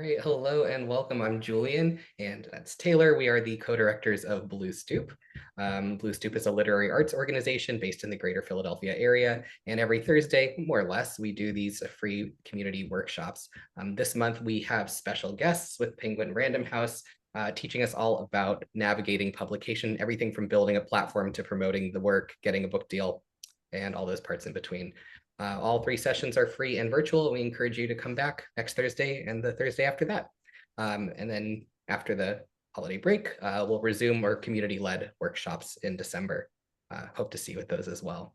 right, hello and welcome. I'm Julian, and that's Taylor. We are the co-directors of Blue Stoop. Blue Stoop is a literary arts organization based in the greater Philadelphia area, and every Thursday, more or less, we do these free community workshops. This month, we have special guests with Penguin Random House, teaching us all about navigating publication, everything from building a platform to promoting the work, getting a book deal, and all those parts in between. All three sessions are free and virtual. We encourage you to come back next Thursday and the Thursday after that. And then after the holiday break, we'll resume our community-led workshops in December. Hope to see you with those as well.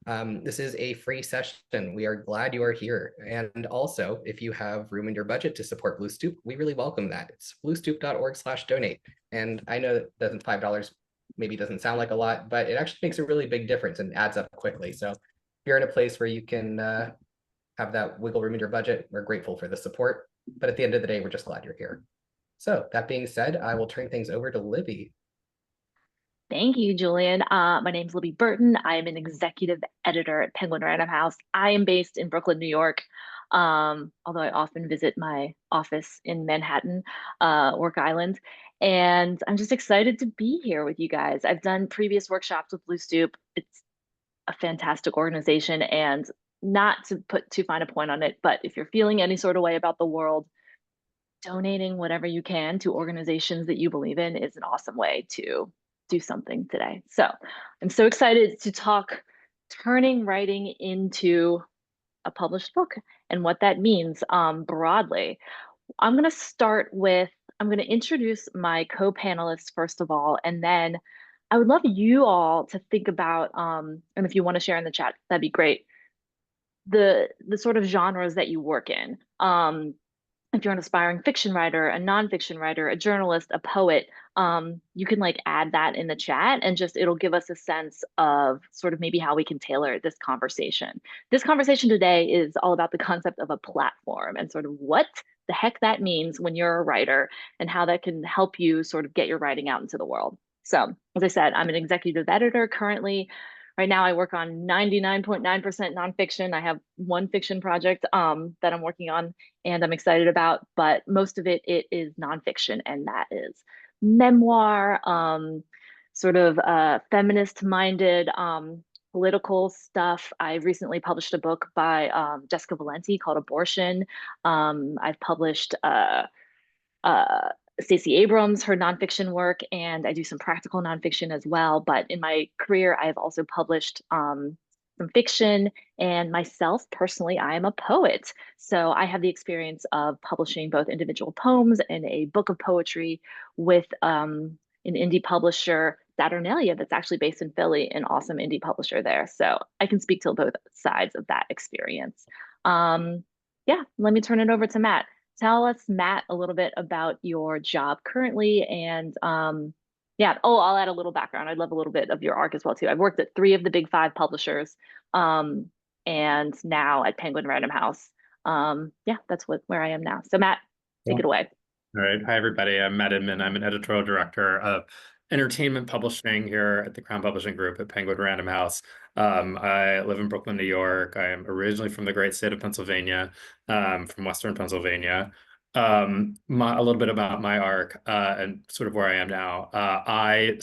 This is a free session. We are glad you are here. And also, if you have room in your budget to support Blue Stoop, we really welcome that. It's bluestoop.org/donate. And I know that $5 maybe doesn't sound like a lot, but it actually makes a really big difference and adds up quickly. So you're in a place where you can have that wiggle room in your budget, we're grateful for the support. But at the end of the day, we're just glad you're here. So that being said, I will turn things over to Libby. Thank you, Julian. My name is Libby Burton. I am an executive editor at Penguin Random House. I am based in Brooklyn, New York, although I often visit my office in Manhattan, Work Island. And I'm just excited to be here with you guys. I've done previous workshops with Blue Stoop. It's a fantastic organization, and not to put too fine a point on it, but if you're feeling any sort of way about the world, donating whatever you can to organizations that you believe in is an awesome way to do something today. So I'm so excited to talk turning writing into a published book and what that means broadly. I'm going to introduce my co-panelists first of all, and then I would love you all to think about, and if you want to share in the chat, that'd be great, the sort of genres that you work in. If you're an aspiring fiction writer, a nonfiction writer, a journalist, a poet, you can like add that in the chat and just it'll give us a sense of sort of maybe how we can tailor this conversation. This conversation today is all about the concept of a platform and sort of what the heck that means when you're a writer and how that can help you sort of get your writing out into the world. So, as I said, I'm an executive editor currently. Right now, I work on 99.9% nonfiction. I have one fiction project that I'm working on and I'm excited about, but most of it is nonfiction, and that is memoir, sort of feminist-minded political stuff. I recently published a book by Jessica Valenti called Abortion. I've published Stacey Abrams, her nonfiction work, and I do some practical nonfiction as well. But in my career, I've also published some fiction, and myself personally, I am a poet. So I have the experience of publishing both individual poems and a book of poetry with an indie publisher, Saturnalia, that's actually based in Philly, an awesome indie publisher there. So I can speak to both sides of that experience. Yeah, let me turn it over to Matt. Tell us, Matt, a little bit about your job currently. And yeah, oh, I'll add a little background. I'd love a little bit of your arc as well, too. I've worked at 3 of the big 5 publishers and now at Penguin Random House. Yeah, that's where I am now. So Matt, take it away. All right. Hi, everybody. I'm Matt Inman. I'm an editorial director of entertainment publishing here at the Crown Publishing Group at Penguin Random House. I live in Brooklyn, New York. I am originally from the great state of Pennsylvania, from Western Pennsylvania. A little bit about my arc and sort of where I am now. I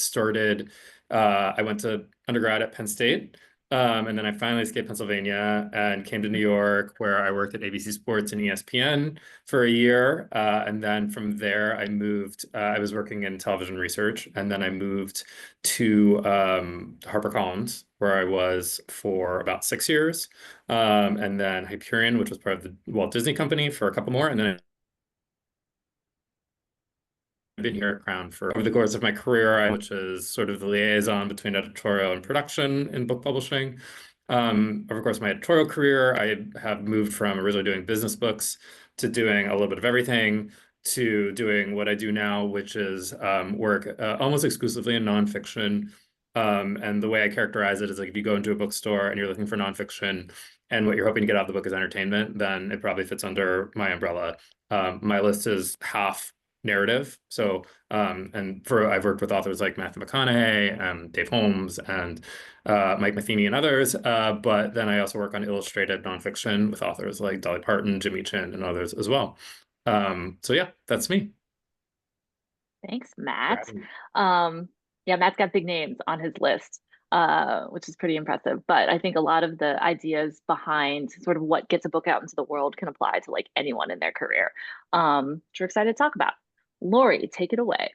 went to undergrad at Penn State. And then I finally escaped Pennsylvania and came to New York, where I worked at ABC Sports and ESPN for a year. And then from there, I moved. I was working in television research, and then I moved to HarperCollins, where I was for about 6 years. And then Hyperion, which was part of the Walt Disney Company, for a couple more. And then I've been here at Crown for over the course of my career, which is sort of the liaison between editorial and production in book publishing. Over the course of my editorial career, I have moved from originally doing business books to doing a little bit of everything, to doing what I do now, which is work almost exclusively in nonfiction. And the way I characterize it is like if you go into a bookstore and you're looking for nonfiction and what you're hoping to get out of the book is entertainment, then it probably fits under my umbrella. My list is half narrative. So, I've worked with authors like Matthew McConaughey and Dave Holmes and Mike Matheny and others. But then I also work on illustrated nonfiction with authors like Dolly Parton, Jimmy Chin, and others as well. So yeah, that's me. Thanks, Matt. Grabbing- Yeah, Matt's got big names on his list, which is pretty impressive. But I think a lot of the ideas behind sort of what gets a book out into the world can apply to like anyone in their career. Which we're excited to talk about. Lori, take it away.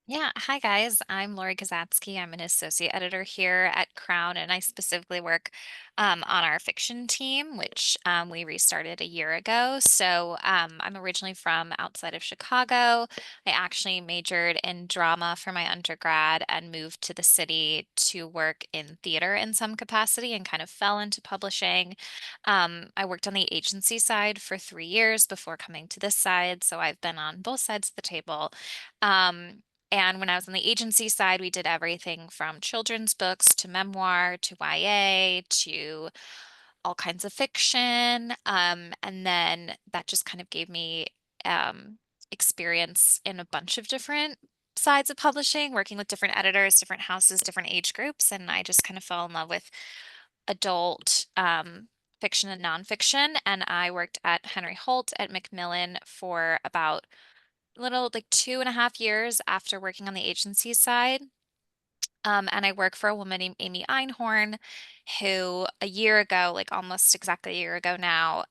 Yeah, hi guys. I'm Lori Kazatsky. I'm an associate editor here at Crown, and I specifically work on our fiction team, which we restarted a year ago. So I'm originally from outside of Chicago. I actually majored in drama for my undergrad and moved to the city to work in theater in some capacity and kind of fell into publishing. I worked on the agency side for 3 years before coming to this side, so I've been on both sides of the table. Um, and when I was on the agency side, we did everything from children's books to memoir to YA to all kinds of fiction. And then that just kind of gave me experience in a bunch of different sides of publishing, working with different editors, different houses, different age groups. And I just kind of fell in love with adult fiction and nonfiction. And I worked at Henry Holt at Macmillan for about little like 2.5 years after working on the agency side. And I work for a woman named Amy Einhorn, who a year ago, like almost exactly a year ago now,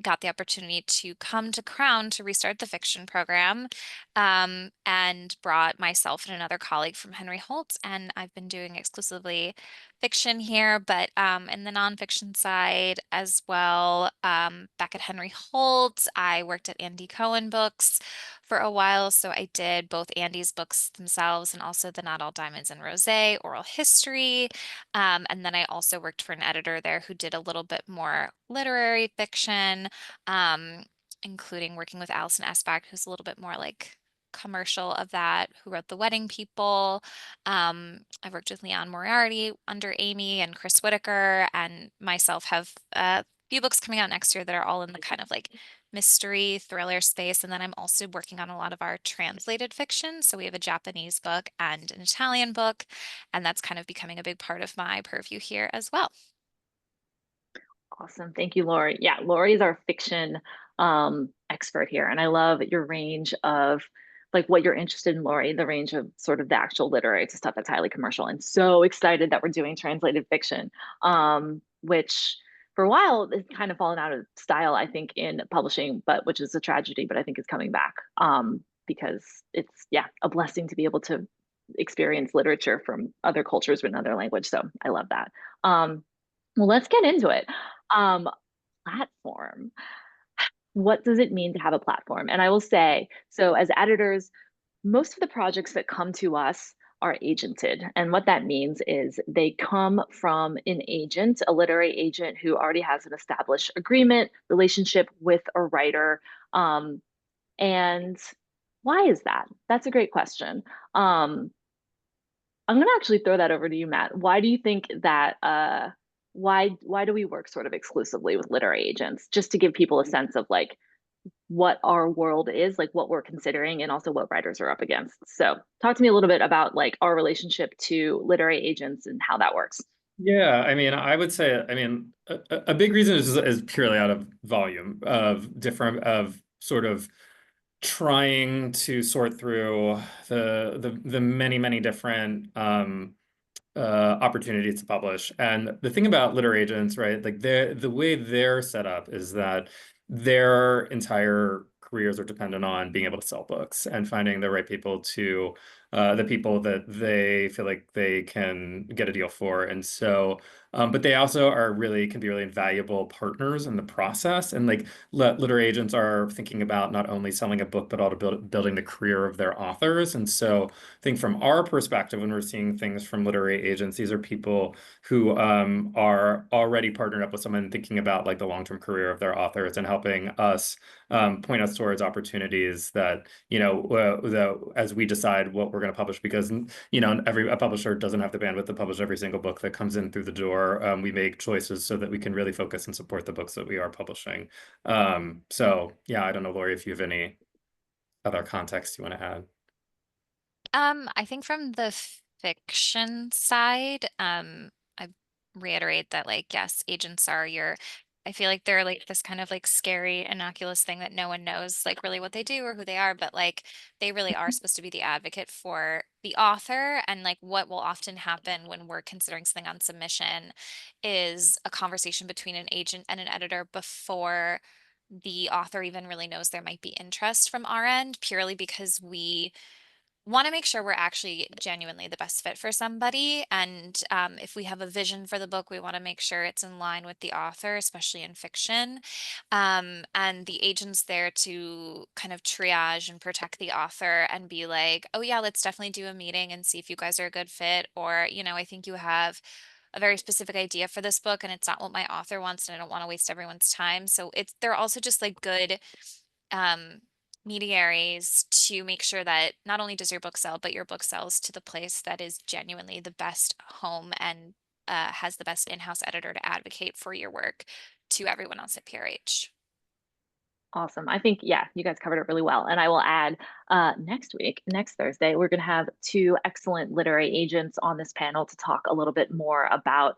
got the opportunity to come to Crown to restart the fiction program, and brought myself and another colleague from Henry Holt. And I've been doing exclusively fiction here, but in the nonfiction side as well. Back at Henry Holt, I worked at Andy Cohen Books for a while. So I did both Andy's books themselves and also the Not All Diamonds and Rosé oral history. And then I also worked for an editor there who did a little bit more literary fiction, um, including working with Alison Esbach, who's a little bit more like commercial of that, who wrote The Wedding People. I've worked with Leon Moriarty under Amy and Chris Whitaker, and myself have a few books coming out next year that are all in the kind of like mystery thriller space. And then I'm also working on a lot of our translated fiction. So we have a Japanese book and an Italian book, and that's kind of becoming a big part of my purview here as well. Awesome. Thank you, Lori. Yeah, Lori is our fiction expert here. And I love your range of like what you're interested in, Lori, the range of sort of the actual literary to stuff that's highly commercial. And so excited that we're doing translated fiction, which for a while has kind of fallen out of style, I think, in publishing, but which is a tragedy, but I think is coming back because it's, yeah, a blessing to be able to experience literature from other cultures with another language. So I love that. Well, let's get into it. Um, Platform. What does it mean to have a platform? And I will say, so as editors, most of the projects that come to us are agented. And what that means is they come from an agent, a literary agent who already has an established agreement, relationship with a writer. And why is that? That's a great question. I'm going to actually throw that over to you, Matt. Why do you think that why do we work sort of exclusively with literary agents? Just to give people a sense of like what our world is, like what we're considering and also what writers are up against. So, talk to me a little bit about like our relationship to literary agents and how that works. Yeah, I mean, I would say, I mean, a big reason is purely out of volume of different of sort of trying to sort through the many different opportunities to publish. And the thing about literary agents, right, like the way they're set up is that their entire careers are dependent on being able to sell books and finding the right people to the people that they feel like they can get a deal for. And so, but they also can be really invaluable partners in the process. And like literary agents are thinking about not only selling a book, but also building the career of their authors. And so I think from our perspective, when we're seeing things from literary agents, these are people who are already partnered up with someone thinking about like the long-term career of their authors and helping us point us towards opportunities that, as we decide what we're going to publish, because, a publisher doesn't have the bandwidth to publish every single book that comes in through the door. We make choices so that we can really focus and support the books that we are publishing. So yeah, I don't know, Lori, if you have any other context you want to add. I think from the fiction side, I reiterate that like, yes, agents are your I feel like they're like this kind of like scary, innocuous thing that no one knows like really what they do or who they are, but like they really are supposed to be the advocate for the author. And like what will often happen when we're considering something on submission is a conversation between an agent and an editor before the author even really knows there might be interest from our end, purely because we want to make sure we're actually genuinely the best fit for somebody. And if we have a vision for the book, we want to make sure it's in line with the author, especially in fiction. And the agent's there to kind of triage and protect the author and be like, oh, yeah, let's definitely do a meeting and see if you guys are a good fit. Or, you know, I think you have a very specific idea for this book and it's not what my author wants and I don't want to waste everyone's time. So they're also just like good um mediaries to make sure that not only does your book sell, but your book sells to the place that is genuinely the best home and has the best in-house editor to advocate for your work to everyone else at PRH. Awesome. I think, yeah, you guys covered it really well. And I will add next week, next Thursday, we're going to have two excellent literary agents on this panel to talk a little bit more about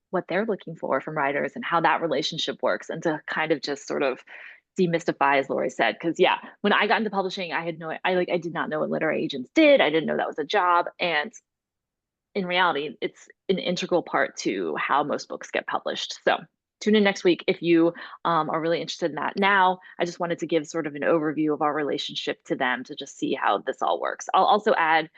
what they're looking for from writers and how that relationship works, and to kind of just sort of demystify, as Lori said. Because yeah, when I got into publishing, I did not know what literary agents did. I didn't know that was a job. And in reality, it's an integral part to how most books get published. So tune in next week if you are really interested in that. Now, I just wanted to give sort of an overview of our relationship to them to just see how this all works. I'll also add,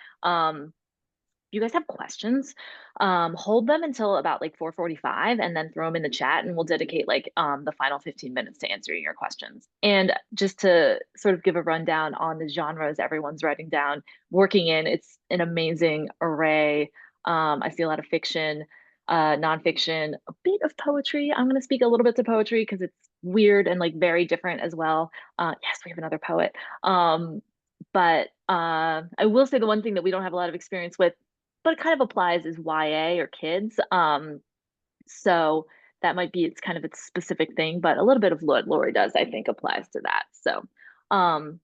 if you guys have questions, hold them until about like 4:45 and then throw them in the chat, and we'll dedicate like the final 15 minutes to answering your questions. And just to sort of give a rundown on the genres everyone's writing down, working in, it's an amazing array. I see a lot of fiction, nonfiction, a bit of poetry. I'm going to speak a little bit to poetry because it's weird and like very different as well. Yes, we have another poet. But I will say the one thing that we don't have a lot of experience with, but it kind of applies, is YA or kids. So that might be it's kind of its specific thing, but a little bit of what Lori does, I think, applies to that. Um,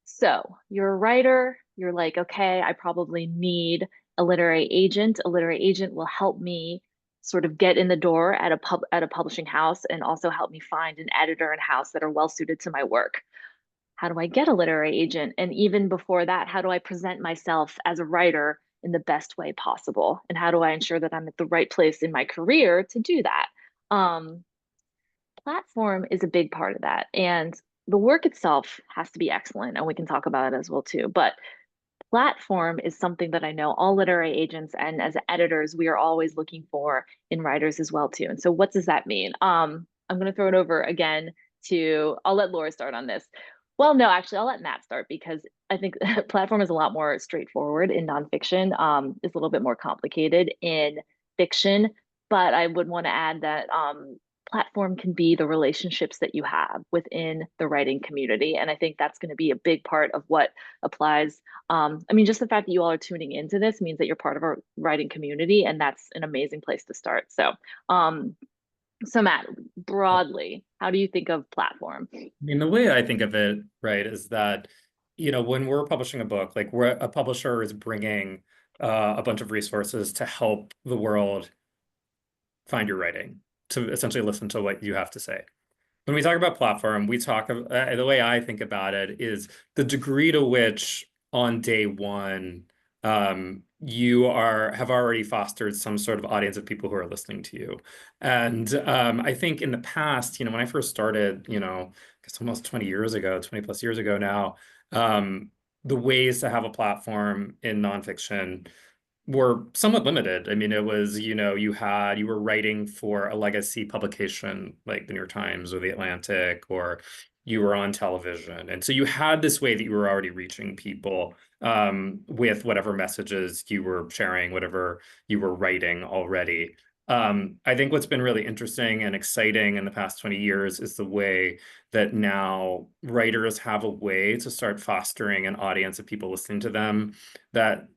so you're a writer, you're like, okay, I probably need a literary agent. A literary agent will help me sort of get in the door at a publishing house, and also help me find an editor and house that are well suited to my work. How do I get a literary agent? And even before that, how do I present myself as a writer in the best way possible? And how do I ensure that I'm at the right place in my career to do that? Platform is a big part of that. And the work itself has to be excellent, and we can talk about it as well too. But platform is something that I know all literary agents and as editors, we are always looking for in writers as well too. And so what does that mean? I'm going to throw it over again I'll let Laura start on this. Well, no, actually, I'll let Matt start, because I think platform is a lot more straightforward in nonfiction. It's a little bit more complicated in fiction, but I would want to add that platform can be the relationships that you have within the writing community. And I think that's going to be a big part of what applies. I mean, just the fact that you all are tuning into this means that you're part of our writing community, and that's an amazing place to start. So Matt, broadly, how do you think of platform? I mean, the way I think of it, right, is that, you know, when we're publishing a book, like a publisher is bringing a bunch of resources to help the world find your writing, to essentially listen to what you have to say. When we talk about platform, we talk, the way I think about it is the degree to which on day one, you have already fostered some sort of audience of people who are listening to you. And I think in the past, you know, when I first started, you know, I guess almost 20 plus years ago now, the ways to have a platform in nonfiction were somewhat limited. I mean, it was, you know, you were writing for a legacy publication like the New York Times or the Atlantic, or you were on television. And so you had this way that you were already reaching people with whatever messages you were sharing, whatever you were writing already. I think what's been really interesting and exciting in the past 20 years is the way that now writers have a way to start fostering an audience of people listening to them, that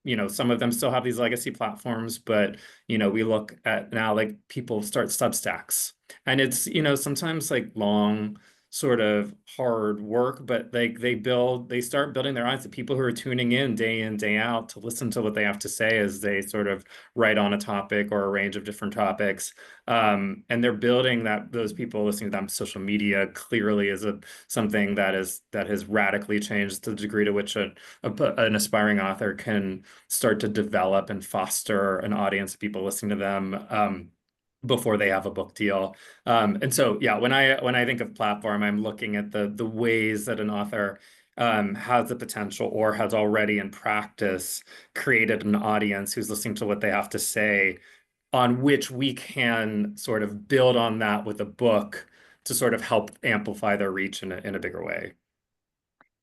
you know, some of them still have these legacy platforms, but, you know, we look at now, like, people start Substacks, and it's, you know, sometimes like long sort of hard work, but they start building their audience, the people who are tuning in, day out to listen to what they have to say as they sort of write on a topic or a range of different topics. And they're building those people listening to them. Social media clearly is something that has radically changed the degree to which an aspiring author can start to develop and foster an audience of people listening to them before they have a book deal. And so, yeah, when I think of platform, I'm looking at the ways that an author has the potential or has already in practice created an audience who's listening to what they have to say, on which we can sort of build on that with a book to sort of help amplify their reach in a bigger way.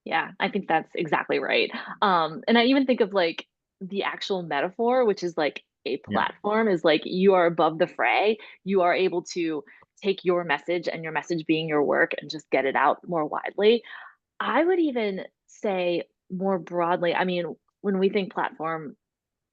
Yeah, I think that's exactly right. And I even think of like the actual metaphor, which is like a Yeah. platform, is like you are above the fray. You are able to take your message and your message being your work and just get it out more widely. I would even say more broadly, I mean, when we think platform,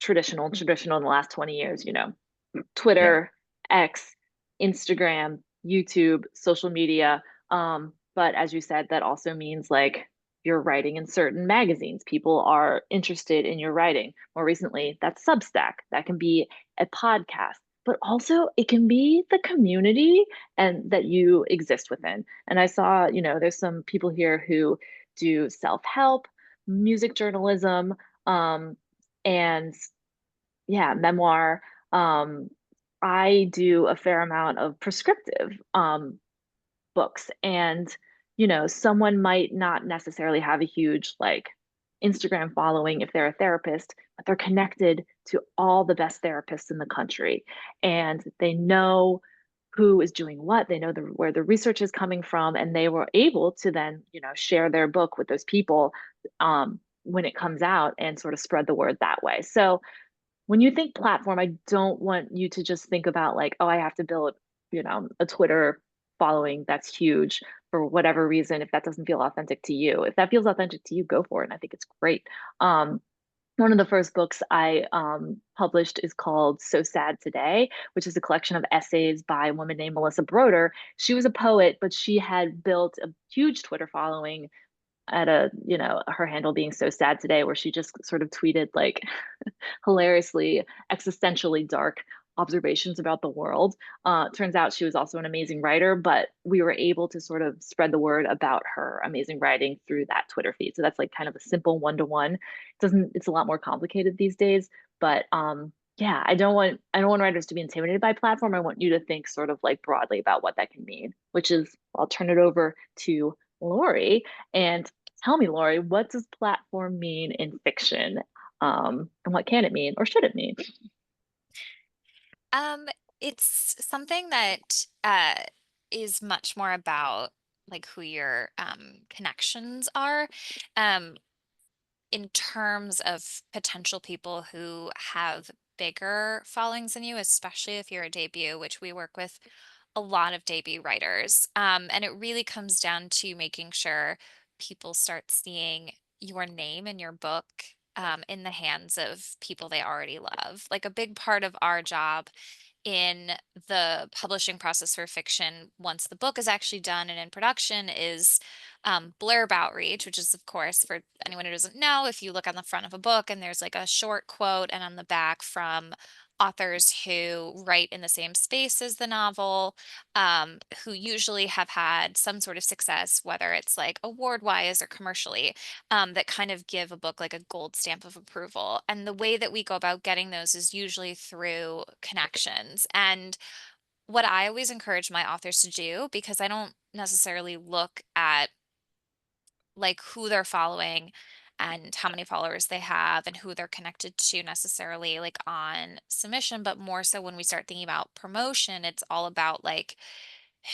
traditional in the last 20 years, you know, Yeah. Twitter, X, Instagram, YouTube, social media. But as you said, that also means like you're writing in certain magazines. People are interested in your writing. More recently, that's Substack. That can be a podcast, but also it can be the community and that you exist within. And I saw, you know, there's some people here who do self-help, music journalism, and yeah, memoir. Um, I do a fair amount of prescriptive books, and you know, someone might not necessarily have a huge like Instagram following if they're a therapist, but they're connected to all the best therapists in the country, and they know who is doing what. They know where the research is coming from, and they were able to then, you know, share their book with those people when it comes out and sort of spread the word that way. So when you think platform, I don't want you to just think about like, oh, I have to build, you know, a Twitter following that's huge for whatever reason. If that doesn't feel authentic to you, if that feels authentic to you, go for it. And I think it's great. One of the first books I published is called So Sad Today, which is a collection of essays by a woman named Melissa Broder. She was a poet, but she had built a huge Twitter following at a, you know, her handle being So Sad Today, where she just sort of tweeted like hilariously existentially dark observations about the world. Turns out she was also an amazing writer, but we were able to sort of spread the word about her amazing writing through that Twitter feed. So that's like kind of a simple one-to-one. It's a lot more complicated these days, but yeah, I don't want writers to be intimidated by platform. I want you to think sort of like broadly about what that can mean, which is I'll turn it over to Lori and tell me, Lori, what does platform mean in fiction? And what can it mean or should it mean? Um, it's something that is much more about like who your connections are. Um, in terms of potential people who have bigger followings than you, especially if you're a debut, which we work with a lot of debut writers. And it really comes down to making sure people start seeing your name and your book in the hands of people they already love. Like a big part of our job in the publishing process for fiction, once the book is actually done and in production, is blurb outreach, which is, of course, for anyone who doesn't know, if you look on the front of a book and there's like a short quote, and on the back from authors who write in the same space as the novel, who usually have had some sort of success, whether it's like award wise or commercially, that kind of give a book like a gold stamp of approval. And the way that we go about getting those is usually through connections. And what I always encourage my authors to do, because I don't necessarily look at like who they're following and how many followers they have and who they're connected to necessarily like on submission, but more so when we start thinking about promotion, it's all about like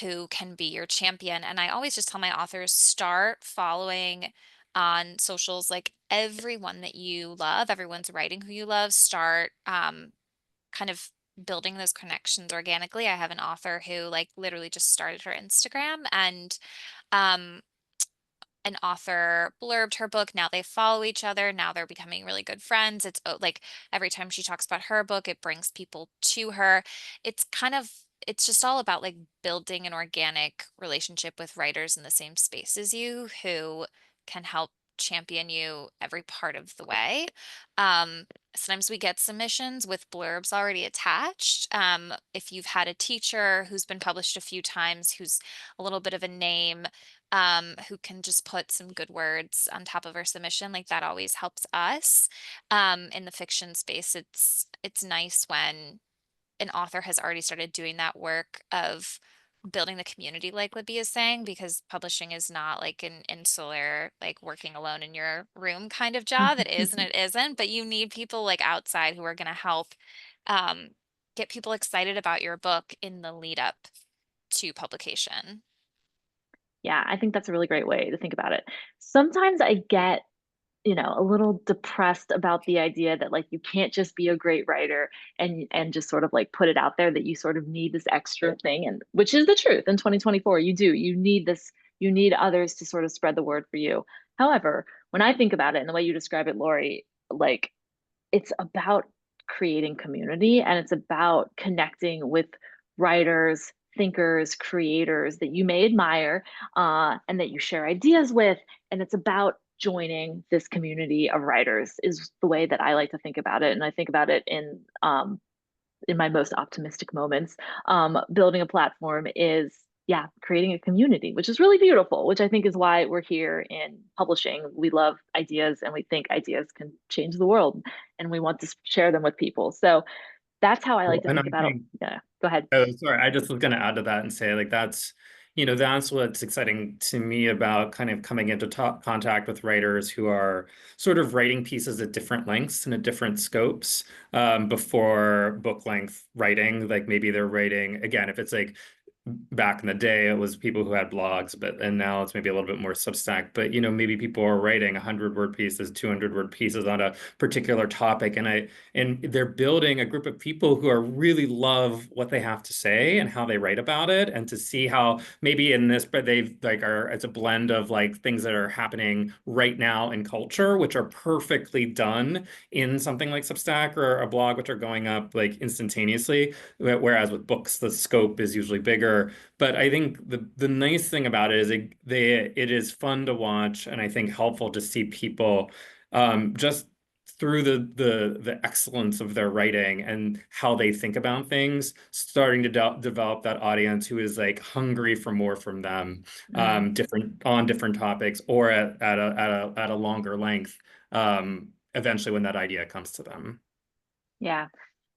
who can be your champion. And I always just tell my authors, start following on socials like everyone that you love, everyone's writing who you love, start kind of building those connections organically. I have an author who like literally just started her Instagram, and um an author blurbed her book. Now they follow each other. Now they're becoming really good friends. It's like every time she talks about her book, it brings people to her. It's kind of it's just all about like building an organic relationship with writers in the same space as you who can help champion you every part of the way. Um, Sometimes we get submissions with blurbs already attached. If you've had a teacher who's been published a few times, who's a little bit of a name, who can just put some good words on top of our submission, like that always helps us. In the fiction space, it's nice when an author has already started doing that work of building the community, like Libby is saying, because publishing is not like an insular, like working alone in your room kind of job. It is and it isn't, but you need people like outside who are going to help um, get people excited about your book in the lead up to publication. Yeah, I think that's a really great way to think about it. Sometimes I get, a little depressed about the idea that like you can't just be a great writer and just sort of like put it out there, that you sort of need this extra thing, and which is the truth in 2024. You need this, you need others to sort of spread the word for you. However, when I think about it and the way you describe it, Lori, like it's about creating community, and it's about connecting with writers, thinkers, creators that you may admire, and that you share ideas with. And it's about joining this community of writers, is the way that I like to think about it. And I think about it in my most optimistic moments. Building a platform is, yeah, creating a community, which is really beautiful, which I think is why we're here in publishing. We love ideas and we think ideas can change the world, and we want to share them with people. So that's how I like to And I think about it. think, Yeah, go ahead. oh, sorry, I just was going to add to that and say, like, that's what's exciting to me about kind of coming into contact with writers who are sort of writing pieces at different lengths and at different scopes, before book length writing. Like maybe they're writing, again, if it's like back in the day, it was people who had blogs, and now it's maybe a little bit more Substack. But maybe people are writing 100-word pieces, 200-word pieces on a particular topic, and they're building a group of people who are really love what they have to say and how they write about it, and to see how maybe in this, but they've like it's a blend of like things that are happening right now in culture, which are perfectly done in something like Substack or a blog, which are going up like instantaneously. Whereas with books, the scope is usually bigger. But I think the nice thing about it is it is fun to watch, and I think helpful to see people just through the excellence of their writing and how they think about things, starting to develop that audience who is like hungry for more from them, different topics, or at a longer length, eventually when that idea comes to them. Yeah,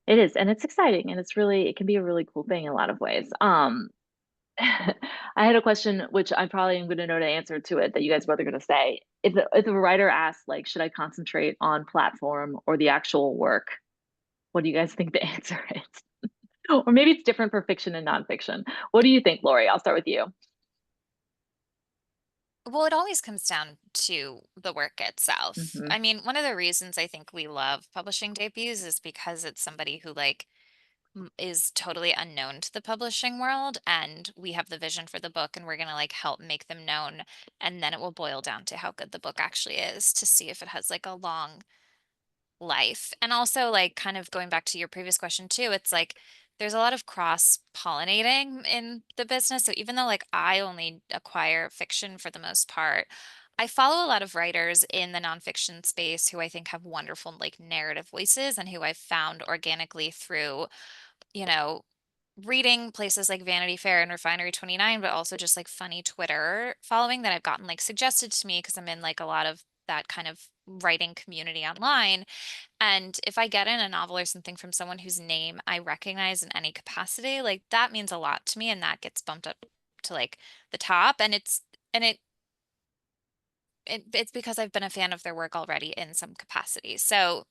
it is. And it's exciting, and it can be a really cool thing in a lot of ways. I had a question, which I probably am going to know the answer to it, that you guys both are going to say. If a writer asks, like, should I concentrate on platform or the actual work? What do you guys think the answer is? Or maybe it's different for fiction and nonfiction. What do you think, Lori? I'll start with you. Well, it always comes down to the work itself. Mm-hmm. I mean, one of the reasons I think we love publishing debuts is because it's somebody who like is totally unknown to the publishing world, and we have the vision for the book and we're going to like help make them known, and then it will boil down to how good the book actually is to see if it has like a long life. And also like kind of going back to your previous question too, it's like there's a lot of cross pollinating in the business. So even though like I only acquire fiction for the most part, I follow a lot of writers in the nonfiction space who I think have wonderful like narrative voices, and who I've found organically through, you know, reading places like Vanity Fair and Refinery 29, but also just like funny Twitter following that I've gotten like suggested to me because I'm in like a lot of that kind of writing community online. And if I get in a novel or something from someone whose name I recognize in any capacity, like that means a lot to me, and that gets bumped up to like the top. And it's because I've been a fan of their work already in some capacity. So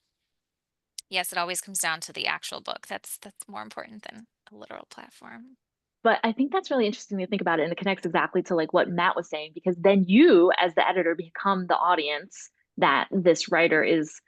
yes, it always comes down to the actual book. That's more important than a literal platform. But I think that's really interesting to think about it, and it connects exactly to like what Matt was saying, because then you, as the editor, become the audience that this writer is,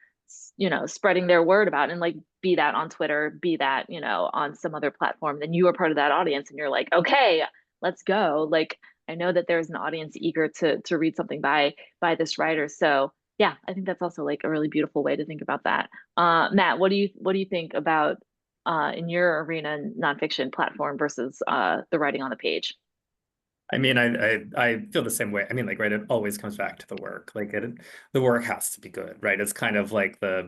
spreading their word about, and like be that on Twitter, be that, on some other platform. Then you are part of that audience, and you're like, okay, let's go. Like I know that there's an audience eager to read something by this writer. So yeah, I think that's also like a really beautiful way to think about that. Matt, what do you think about in your arena nonfiction platform versus the writing on the page? I mean, I feel the same way. I mean, like, right, it always comes back to the work. Like, the work has to be good, right? It's kind of like this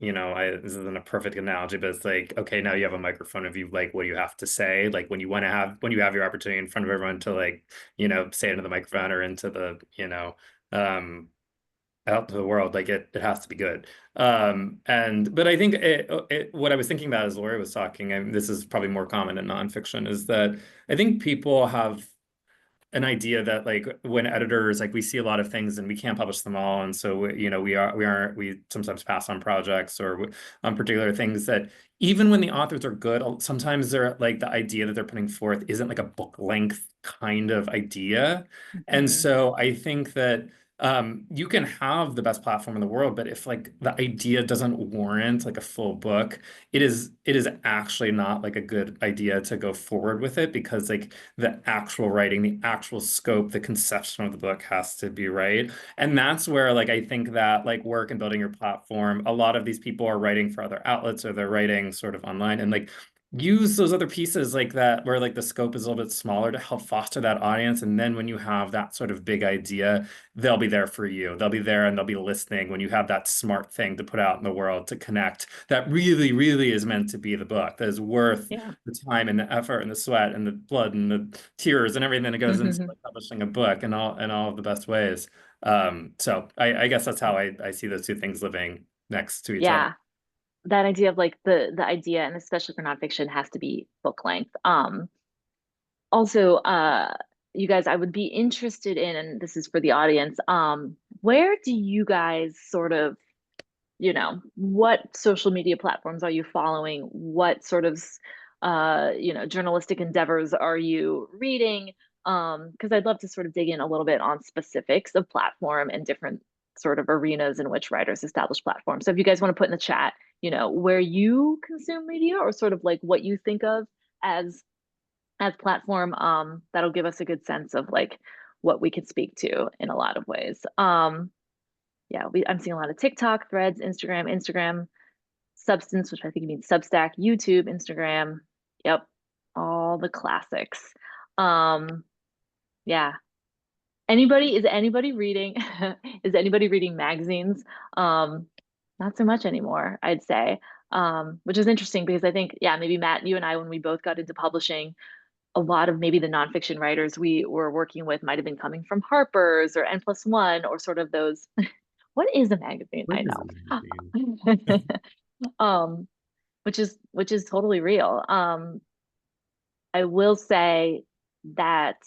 isn't a perfect analogy, but it's like, okay, now you have a microphone of you, like, what do you have to say? Like, when you have your opportunity in front of everyone to, like, say into the microphone or into the, out to the world, like, it has to be good. But I think what I was thinking about as Lori was talking, and this is probably more common in nonfiction, is that I think people have an idea that, like, when editors, like, we see a lot of things and we can't publish them all, and so we sometimes pass on projects or on particular things, that even when the authors are good, sometimes they're like, the idea that they're putting forth isn't like a book length kind of idea. And so I think that you can have the best platform in the world, but if, like, the idea doesn't warrant like a full book, it is actually not like a good idea to go forward with it, because, like, the actual writing, the actual scope, the conception of the book has to be right. And that's where, like, I think that, like, work and building your platform, a lot of these people are writing for other outlets, or they're writing sort of online, and, like, use those other pieces like that, where, like, the scope is a little bit smaller, to help foster that audience. And then when you have that sort of big idea, they'll be there for you. They'll be there and they'll be listening when you have that smart thing to put out in the world, to connect, that really, really is meant to be the book, that is worth the time and the effort and the sweat and the blood and the tears and everything that goes into, like, publishing a book in all of the best ways. So I guess that's how I see those two things living next to each other. That idea of, like, the idea, and especially for nonfiction, has to be book length. Also, you guys, I would be interested in, and this is for the audience, where do you guys sort of, what social media platforms are you following? What sort of, journalistic endeavors are you reading? Because I'd love to sort of dig in a little bit on specifics of platform and different sort of arenas in which writers establish platforms. So if you guys want to put in the chat, where you consume media, or sort of like what you think of as platform, that'll give us a good sense of, like, what we could speak to in a lot of ways. I'm seeing a lot of TikTok, Threads, Instagram, Substance, which I think means Substack, YouTube, Instagram. Yep, all the classics. Yeah. Is anybody reading? Is anybody reading magazines? Not so much anymore, I'd say. Which is interesting, because I think, maybe Matt, you and I, when we both got into publishing, a lot of maybe the nonfiction writers we were working with might have been coming from Harper's or N+1, or sort of those. What is a magazine? What I is know. a magazine? Which is totally real. I will say that,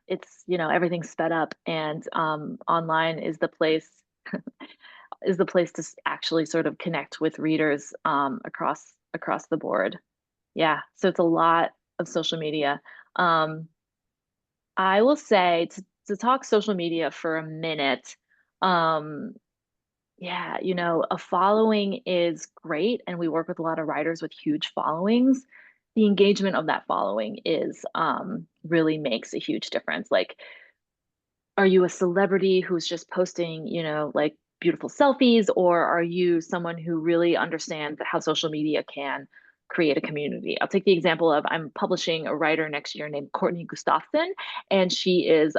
it's, everything's sped up, and online is the place to actually sort of connect with readers across the board. So it's a lot of social media. I will say, to talk social media for a minute, a following is great, and we work with a lot of writers with huge followings. The engagement of that following is really makes a huge difference. Like, are you a celebrity who's just posting, like, beautiful selfies, or are you someone who really understands how social media can create a community? I'll take the example of, I'm publishing a writer next year named Courtney Gustafson, and she is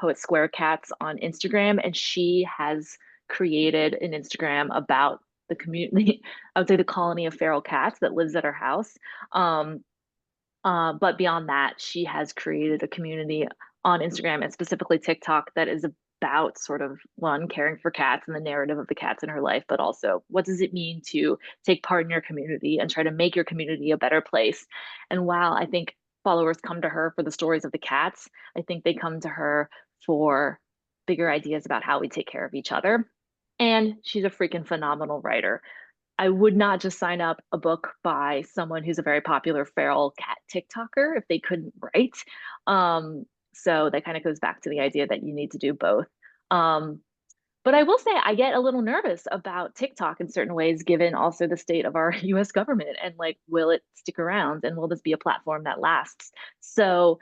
Poet Square Cats on Instagram, and she has created an Instagram about the community, I would say the colony of feral cats that lives at her house. But beyond that, she has created a community on Instagram, and specifically TikTok, that is about sort of, one, caring for cats and the narrative of the cats in her life, but also, what does it mean to take part in your community and try to make your community a better place? And while I think followers come to her for the stories of the cats, I think they come to her for bigger ideas about how we take care of each other. And she's a freaking phenomenal writer. I would not just sign up a book by someone who's a very popular feral cat TikToker if they couldn't write. So that kind of goes back to the idea that you need to do both. But I will say, I get a little nervous about TikTok in certain ways, given also the state of our US government, and, like, will it stick around, and will this be a platform that lasts? So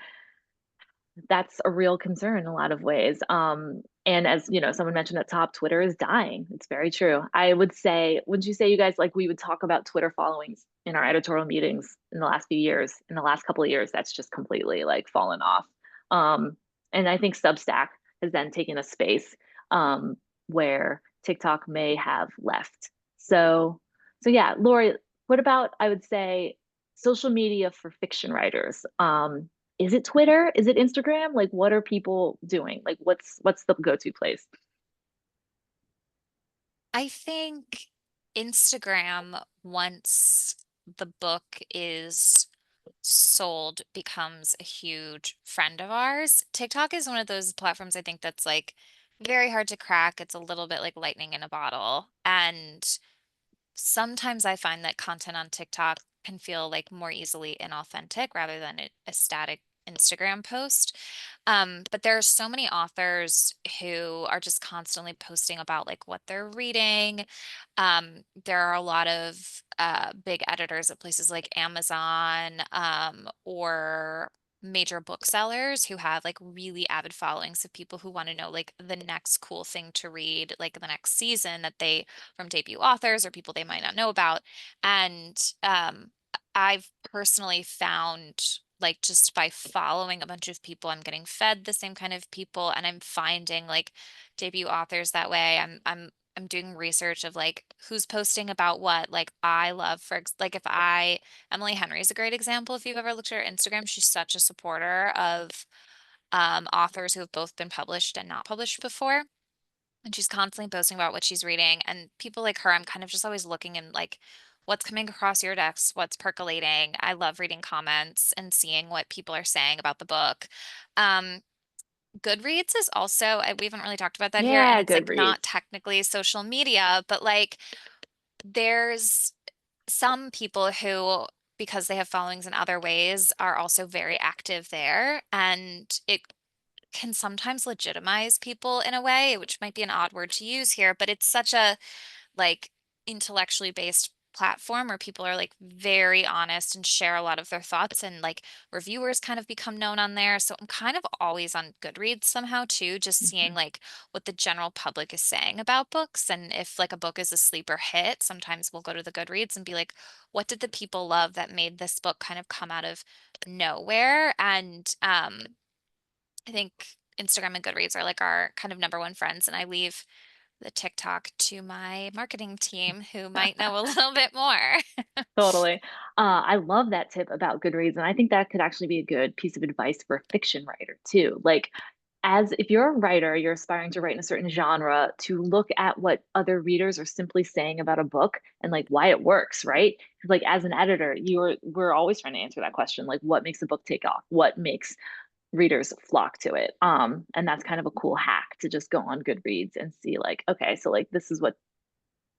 that's a real concern in a lot of ways. And as you know, someone mentioned at top, Twitter is dying. It's very true. I would say, wouldn't you say, you guys, like, we would talk about Twitter followings in our editorial meetings in the last few years, in the last couple of years, that's just completely like fallen off. And I think Substack has then taken a space where TikTok may have left. So yeah, Lori, what about, I would say, social media for fiction writers? Is it Twitter? Is it Instagram? Like, what are people doing? Like, what's the go-to place? I think Instagram, once the book is sold, becomes a huge friend of ours. TikTok is one of those platforms I think that's like very hard to crack. It's a little bit like lightning in a bottle. And sometimes I find that content on TikTok can feel like more easily inauthentic rather than a static Instagram post. But there are so many authors who are just constantly posting about like what they're reading. There are a lot of big editors at places like Amazon, or major booksellers who have like really avid followings of people who want to know like the next cool thing to read, like the next season that they, from debut authors or people they might not know about. And I've personally found, like, just by following a bunch of people, I'm getting fed the same kind of people, and I'm finding like debut authors that way. I'm doing research of like who's posting about what. Like I love, like if I, Emily Henry is a great example. If you've ever looked at her Instagram, she's such a supporter of authors who have both been published and not published before. And she's constantly posting about what she's reading. And people like her, I'm kind of just always looking and like what's coming across your desk, what's percolating. I love reading comments and seeing what people are saying about the book. Um, Goodreads is also, we haven't really talked about that here, and Yeah, it's like Goodreads. not technically social media, but like there's some people who, because they have followings in other ways, are also very active there. And it can sometimes legitimize people in a way, which might be an odd word to use here, but it's such a like intellectually based platform where people are like very honest and share a lot of their thoughts, and like reviewers kind of become known on there. So I'm kind of always on Goodreads somehow too, just seeing Mhm. like what the general public is saying about books. And if like a book is a sleeper hit, sometimes we'll go to the Goodreads and be like, what did the people love that made this book kind of come out of nowhere? And I think Instagram and Goodreads are like our kind of number one friends, and I leave the TikTok to my marketing team who might know a little bit more. Totally. I love that tip about Goodreads, and I think that could actually be a good piece of advice for a fiction writer too. Like, as if you're a writer, you're aspiring to write in a certain genre, to look at what other readers are simply saying about a book and like why it works, right? 'Cause, like, as an editor, we're always trying to answer that question, like what makes a book take off? What makes readers flock to it? And that's kind of a cool hack to just go on Goodreads and see like, okay, so like this is what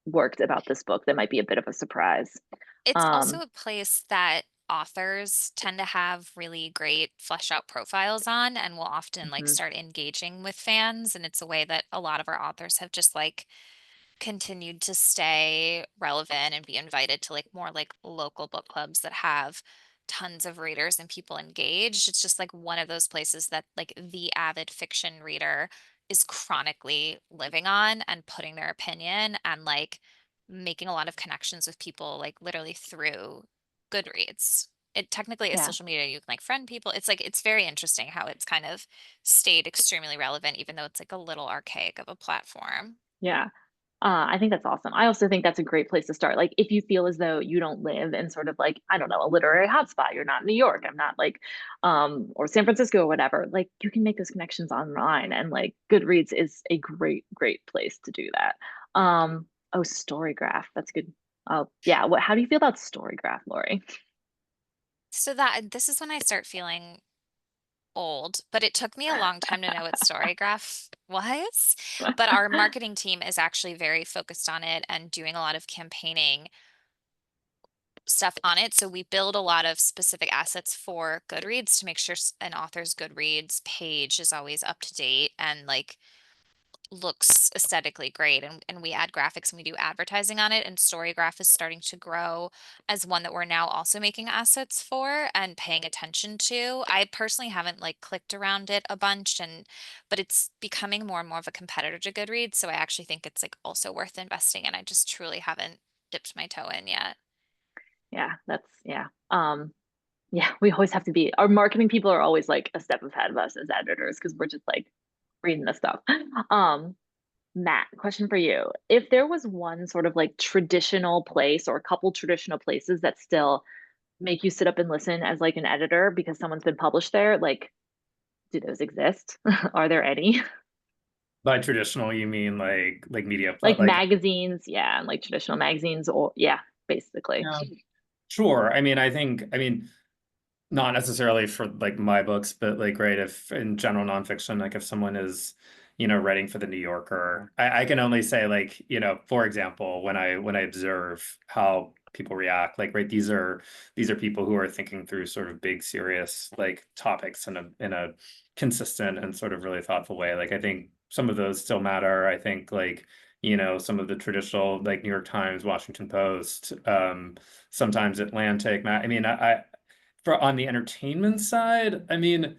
worked about this book that might be a bit of a surprise. It's also Um, a place that authors tend to have really great flesh out profiles on, and will often like mhm. start engaging with fans. And it's a way that a lot of our authors have just like continued to stay relevant and be invited to like more like local book clubs that have tons of readers and people engaged. It's just like one of those places that like the avid fiction reader is chronically living on and putting their opinion and like making a lot of connections with people like literally through Goodreads. It technically is Yeah, social media. You can like friend people. It's like it's very interesting how it's kind of stayed extremely relevant, even though it's like a little archaic of a platform. yeah. I think that's awesome. I also think that's a great place to start. Like, if you feel as though you don't live in sort of like, I don't know, a literary hotspot, you're not in New York, I'm not like, or San Francisco or whatever, like you can make those connections online. And like Goodreads is a great, great place to do that. Oh, Storygraph. That's good. Oh, yeah. How do you feel about Storygraph, Lori? So that this is when I start feeling old, but it took me a long time to know what Storygraph was. But our marketing team is actually very focused on it and doing a lot of campaigning stuff on it. So we build a lot of specific assets for Goodreads to make sure an author's Goodreads page is always up to date and like looks aesthetically great, and we add graphics and we do advertising on it, and Storygraph is starting to grow as one that we're now also making assets for and paying attention to. I personally haven't like clicked around it a bunch, but it's becoming more and more of a competitor to Goodreads, so I actually think it's like also worth investing in. I just truly haven't dipped my toe in yet. Yeah, that's yeah. Yeah, we always have to be, our marketing people are always like a step ahead of us as editors because we're just like reading the stuff. Um, Matt, question for you. If there was one sort of like traditional place or a couple traditional places that still make you sit up and listen as like an editor because someone's been published there, like, do those exist? Are there any? By traditional, you mean like Like like magazines, yeah, and like traditional magazines, or yeah, basically. yeah, sure. I mean, not necessarily for like my books, but like, right, if in general nonfiction, like if someone is, writing for the New Yorker, I can only say like, for example, when I observe how people react, like, right, these are people who are thinking through sort of big, serious like topics in a consistent and sort of really thoughtful way. Like I think some of those still matter. I think like, some of the traditional like New York Times, Washington Post, sometimes Atlantic. I mean, for on the entertainment side, I mean,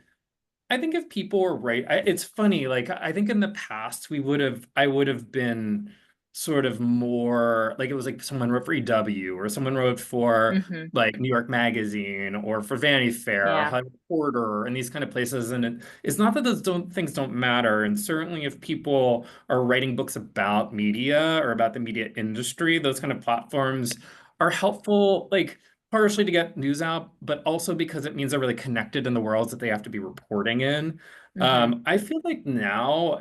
I think if people were it's funny, like I think in the past I would have been sort of more like it was like someone wrote for EW or someone wrote for Hmm. like New York Magazine or for Vanity Fair or Yeah. Hollywood Reporter and these kind of places. And it's not that those things don't matter. And certainly if people are writing books about media or about the media industry, those kind of platforms are helpful. Like partially to get news out, but also because it means they're really connected in the worlds that they have to be reporting in. Hmm. I feel like now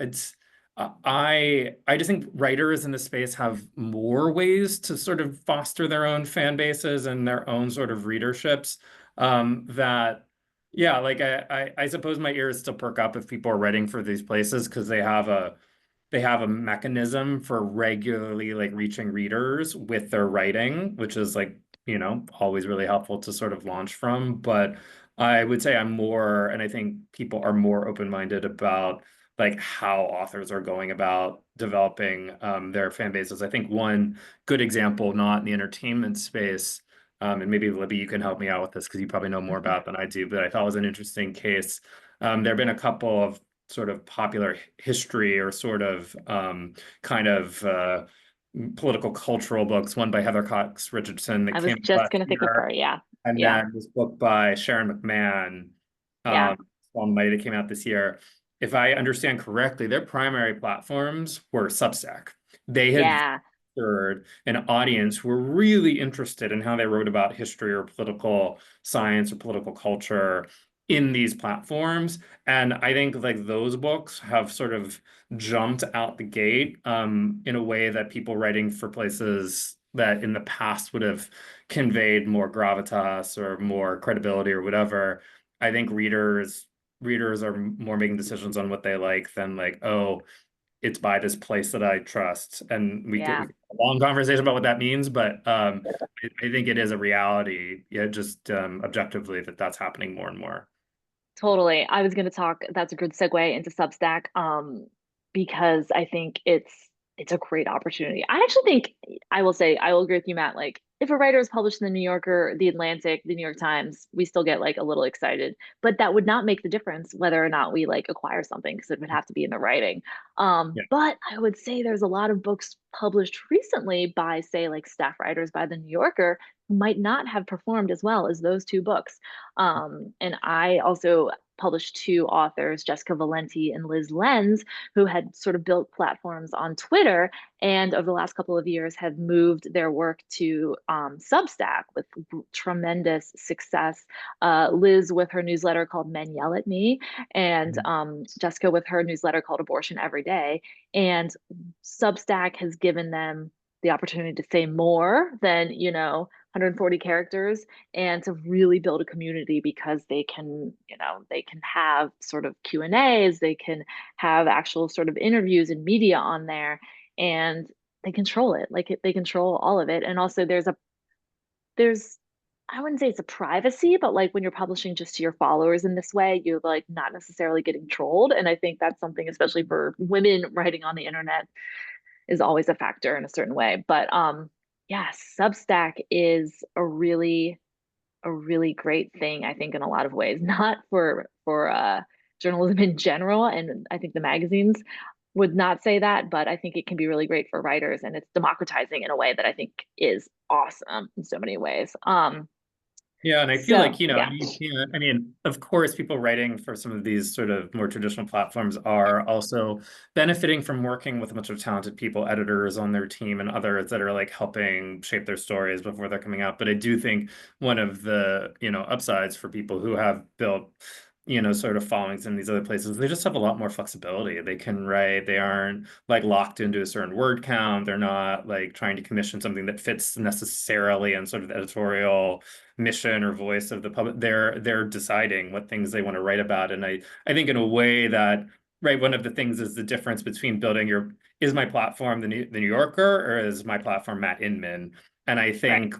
I just think writers in the space have more ways to sort of foster their own fan bases and their own sort of readerships. That yeah, like I suppose my ears still perk up if people are writing for these places because they have a mechanism for regularly like reaching readers with their writing, which is like, always really helpful to sort of launch from. But I would say I'm more, and I think people are more open-minded about like how authors are going about developing their fan bases. I think one good example, not in the entertainment space, and maybe Libby, you can help me out with this because you probably know more about than I do, but I thought was an interesting case. There have been a couple of sort of popular history or sort of kind of political cultural books, one by Heather Cox Richardson that I was came out just last gonna think of year, her. Yeah. and Yeah. then this book by Sharon McMahon, Yeah. on May that came out this year. If I understand correctly, their primary platforms were Substack. They had Yeah. registered an audience who were really interested in how they wrote about history or political science or political culture in these platforms. And I think like those books have sort of jumped out the gate in a way that people writing for places that in the past would have conveyed more gravitas or more credibility or whatever. I think readers are more making decisions on what they like than like, oh, it's by this place that I trust. And we Yeah. could have a long conversation about what that means, but I think it is a reality, yeah, just objectively that's happening more and more. Totally. I was going to talk, that's a good segue into Substack, because I think it's a great opportunity. I actually think I will say I will agree with you, Matt. Like if a writer is published in the New Yorker, the Atlantic, the New York Times, we still get like a little excited. But that would not make the difference whether or not we like acquire something because it would have to be in the writing. Yeah. But I would say there's a lot of books published recently by, say, like staff writers by the New Yorker who might not have performed as well as those two books. And I also published two authors, Jessica Valenti and Liz Lenz, who had sort of built platforms on Twitter and over the last couple of years have moved their work to Substack with tremendous success. Liz with her newsletter called Men Yell at Me, and Jessica with her newsletter called Abortion Every Day. And Substack has given them the opportunity to say more than, 140 characters and to really build a community because they can have sort of Q&As, they can have actual sort of interviews and media on there, and they control it. Like they control all of it. And also there's I wouldn't say it's a privacy, but like when you're publishing just to your followers in this way, you're like not necessarily getting trolled. And I think that's something, especially for women writing on the internet, is always a factor in a certain way. But yeah, Substack is a really great thing, I think, in a lot of ways, not for journalism in general. And I think the magazines would not say that, but I think it can be really great for writers, and it's democratizing in a way that I think is awesome in so many ways. Yeah, and I feel So like, you know, yeah. you can't, I mean, of course, people writing for some of these sort of more traditional platforms are also benefiting from working with a bunch of talented people, editors on their team and others that are like helping shape their stories before they're coming out. But I do think one of the, you know, upsides for people who have built, you know, sort of followings in these other places, they just have a lot more flexibility. They can write, they aren't like locked into a certain word count. They're not like trying to commission something that fits necessarily in sort of the editorial mission or voice of the public. They're deciding what things they want to write about. And I think in a way that, right, one of the things is the difference between building your, is my platform the New Yorker, or is my platform Matt Inman? And I think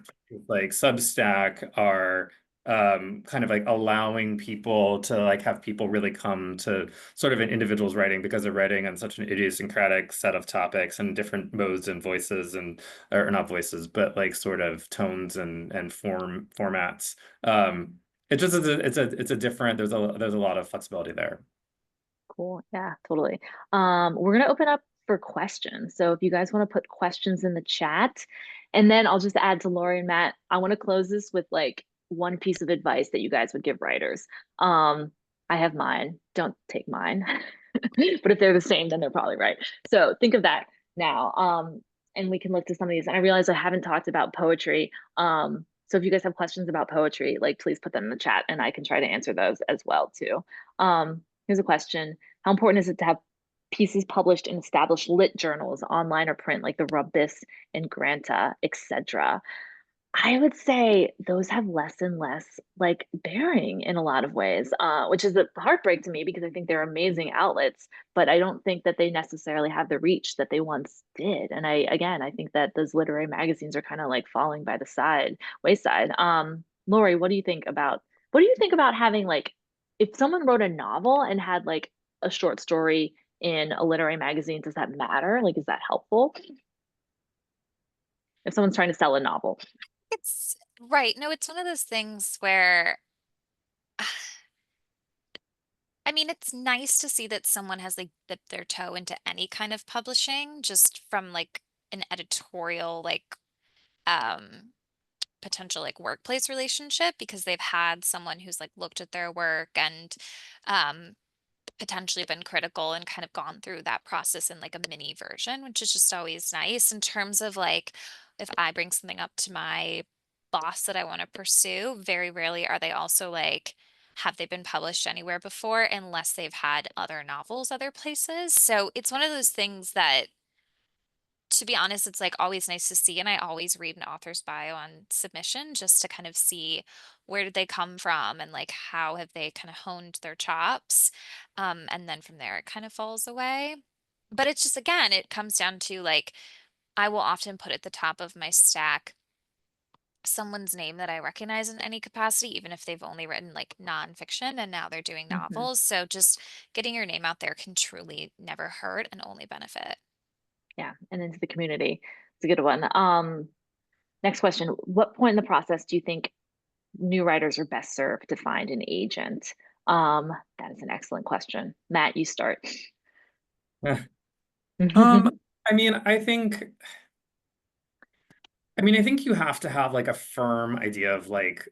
like Substack are kind of like allowing people to like have people really come to sort of an individual's writing because they're writing on such an idiosyncratic set of topics and different modes and voices and, or not voices, but like sort of tones and formats. It just is it's a different, there's a lot of flexibility there. Cool. Yeah, totally. We're gonna open up for questions. So if you guys want to put questions in the chat, and then I'll just add to Lori and Matt, I want to close this with like one piece of advice that you guys would give writers. I have mine. Don't take mine. But if they're the same, then they're probably right. So think of that now. And we can look to some of these. And I realize I haven't talked about poetry. So if you guys have questions about poetry, like please put them in the chat and I can try to answer those as well too. Here's a question. How important is it to have pieces published in established lit journals, online or print, like the Rubbis and Granta, etc.? I would say those have less and less like bearing in a lot of ways, which is a heartbreak to me because I think they're amazing outlets, but I don't think that they necessarily have the reach that they once did. And I think that those literary magazines are kind of like falling by the wayside. Lori, what do you think about having like, if someone wrote a novel and had like a short story in a literary magazine, does that matter? Like, is that helpful? If someone's trying to sell a novel. It's right. No, it's one of those things where I mean, it's nice to see that someone has like dipped their toe into any kind of publishing just from like an editorial like um potential like workplace relationship because they've had someone who's like looked at their work and um potentially been critical and kind of gone through that process in like a mini version, which is just always nice in terms of like if I bring something up to my boss that I want to pursue, very rarely are they also like, have they been published anywhere before unless they've had other novels other places. So it's one of those things that to be honest, it's like always nice to see. And I always read an author's bio on submission just to kind of see where did they come from and like how have they kind of honed their chops. And then from there, it kind of falls away. But it's just, again, it comes down to like, I will often put at the top of my stack someone's name that I recognize in any capacity, even if they've only written like nonfiction and now they're doing Mhm. novels. So just getting your name out there can truly never hurt and only benefit. Yeah, and into the community. It's a good one. Next question. What point in the process do you think new writers are best served to find an agent? That is an excellent question. Matt, you start. I mean, I think you have to have like a firm idea of like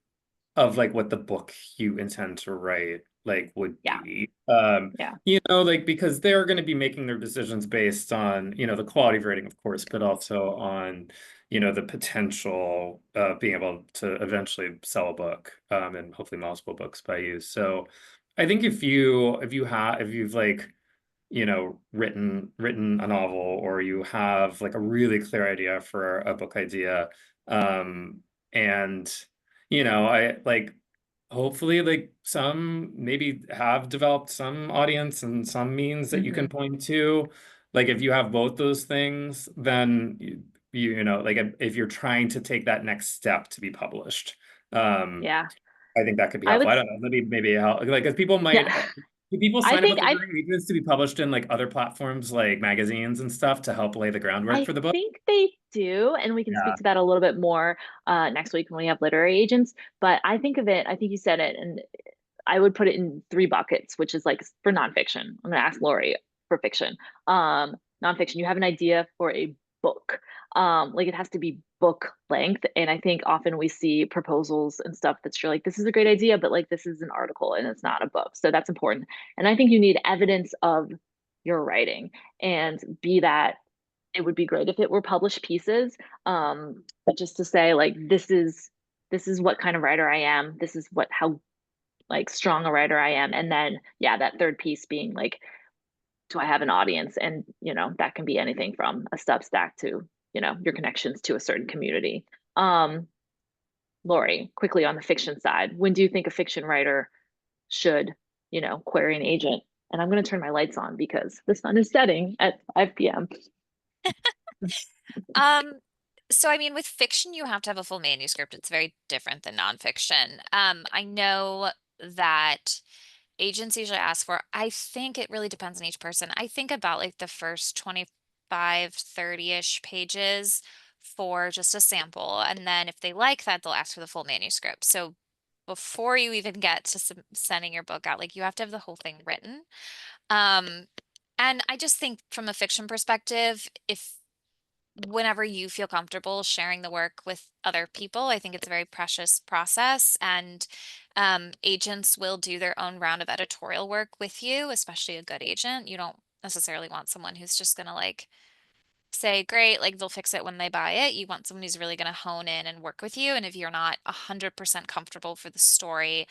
what the book you intend to write like would Yeah, be. yeah. You know, like because they're going to be making their decisions based on, you know, the quality of writing, of course, but also on, you know, the potential of being able to eventually sell a book, and hopefully multiple books by you. So I think if you've like, you know, written a novel or you have like a really clear idea for a book idea, and you know, I like hopefully like some maybe have developed some audience and some means that you can point to. Like if you have both those things, then you know, like if you're trying to take that next step to be published, Yeah. I think that could be I helpful. would, I don't know. Maybe help. Like, because people might, yeah, do people I sign up with think, the I literary agents to be published in like other platforms like magazines and stuff to help lay the groundwork I for the book? think they do, and we can Yeah. speak to that a little bit more next week when we have literary agents. But I think of it, I think you said it, and I would put it in three buckets, which is like for nonfiction. I'm going to ask Lori for fiction. Nonfiction, you have an idea for a book. Like it has to be book length. And I think often we see proposals and stuff that's you're like, this is a great idea, but like this is an article and it's not a book. So that's important. And I think you need evidence of your writing, and be that it would be great if it were published pieces. But just to say like this is what kind of writer I am. This is what how like strong a writer I am. And then yeah, that third piece being like, do I have an audience? And that can be anything from a Substack to, your connections to a certain community. Lori, quickly on the fiction side, when do you think a fiction writer should, query an agent? And I'm going to turn my lights on because the sun is setting at 5 p.m. So I mean, with fiction, you have to have a full manuscript. It's very different than nonfiction. I know that agents usually ask for, I think it really depends on each person. I think about like the first 25, 30-ish pages for just a sample. And then if they like that, they'll ask for the full manuscript. So before you even get to sending your book out, like you have to have the whole thing written. Um, and I just think from a fiction perspective, if whenever you feel comfortable sharing the work with other people, I think it's a very precious process. And agents will do their own round of editorial work with you, especially a good agent. You don't necessarily want someone who's just going to like say, great, like they'll fix it when they buy it. You want someone who's really going to hone in and work with you. And if you're not 100% comfortable for the story